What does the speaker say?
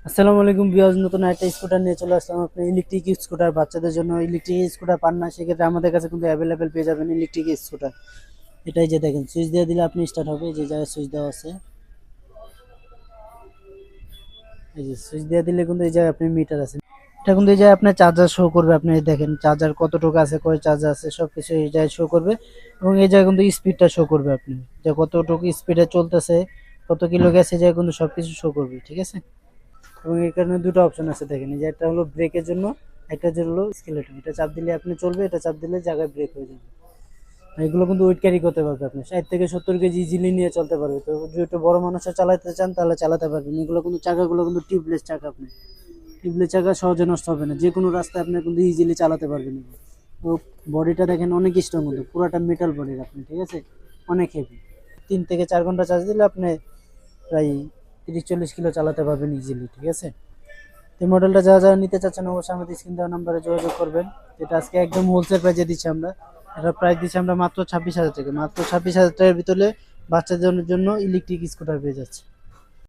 আসসালামু আলাইকুম ভিউয়ার্স, নতুন একটা স্কুটার নিয়ে চলে আসলাম। আপনি ইলেকট্রিক স্কুটার বাচ্চাদের জন্য ইলেকট্রিক স্কুটার পান না, সেক্ষেত্রে আমাদের কাছে কিন্তু অ্যাভেলেবেল পেয়ে যাবেন ইলেকট্রিক স্কুটার। এটাই যে দেখেন, সুইচ দিয়ে দিলে আপনি স্টার্ট হবে। যে জায়গায় সুইচ দেওয়া আছে, এই যে সুইচ দিয়ে দিলে কিন্তু এই জায়গায় আপনি মিটার আছে। এটা কিন্তু এই জায়গায় আপনার চার্জার শো করবে। আপনি দেখেন চার্জার কতটুকু আছে, কয় চার্জার আছে, সব কিছু এই জায়গায় শো করবে। এবং এই জায়গায় কিন্তু স্পিডটা শো করবে, আপনি যে কতটুকু স্পিডে চলতেছে, কত কিলো গেছে, এই জায়গায় কিন্তু সবকিছু শো করবে, ঠিক আছে। এবং এই কারণে দুটো অপশন আছে দেখেন, এই যে একটা হলো ব্রেকের জন্য, একটা যে হলো স্কেলেটন। এটা চাপ দিলে আপনি চলবে, এটা চাপ দিলে জায়গায় ব্রেক হয়ে যাবে। আর এগুলো কিন্তু ওয়েট ক্যারি করতে পারবে, আপনি 60 থেকে 70 কেজি ইজিলি নিয়ে চলতে পারবে। তো যদি একটু বড় মানুষরা চালাতে চান তাহলে চালাতে পারবেন। এগুলো কিন্তু চাকাগুলো কিন্তু টিউবলেস চাকা, আপনি টিউবলেস চাকা সহজে নষ্ট হবে না, যে কোনো রাস্তায় আপনি কিন্তু ইজিলি চালাতে পারবেন এগুলো। তো বডিটা দেখেন অনেক স্ট্রং, কিন্তু পুরাটা মেটাল বডির আপনি, ঠিক আছে, অনেক হেভি। 3 থেকে 4 ঘন্টা চার্জ দিলে আপনি প্রায় 30-40 কিলো চালাতে পারবেন ইজিলি, ঠিক আছে। এই মডেলটা যারা যারা নিতে চাচ্ছেন অবশ্যই আমাদের স্ক্রিন দেওয়া নাম্বারে যোগাযোগ করবেন। এটা আজকে একদম হোলসেল প্রাইসে দিচ্ছি আমরা। এটা প্রাইস দিচ্ছি আমরা মাত্র 26,000 টাকা। মাত্র 26,000 টাকার ভিতরে বাচ্চাদের জন্য ইলেকট্রিক স্কুটার পেয়ে যাচ্ছে।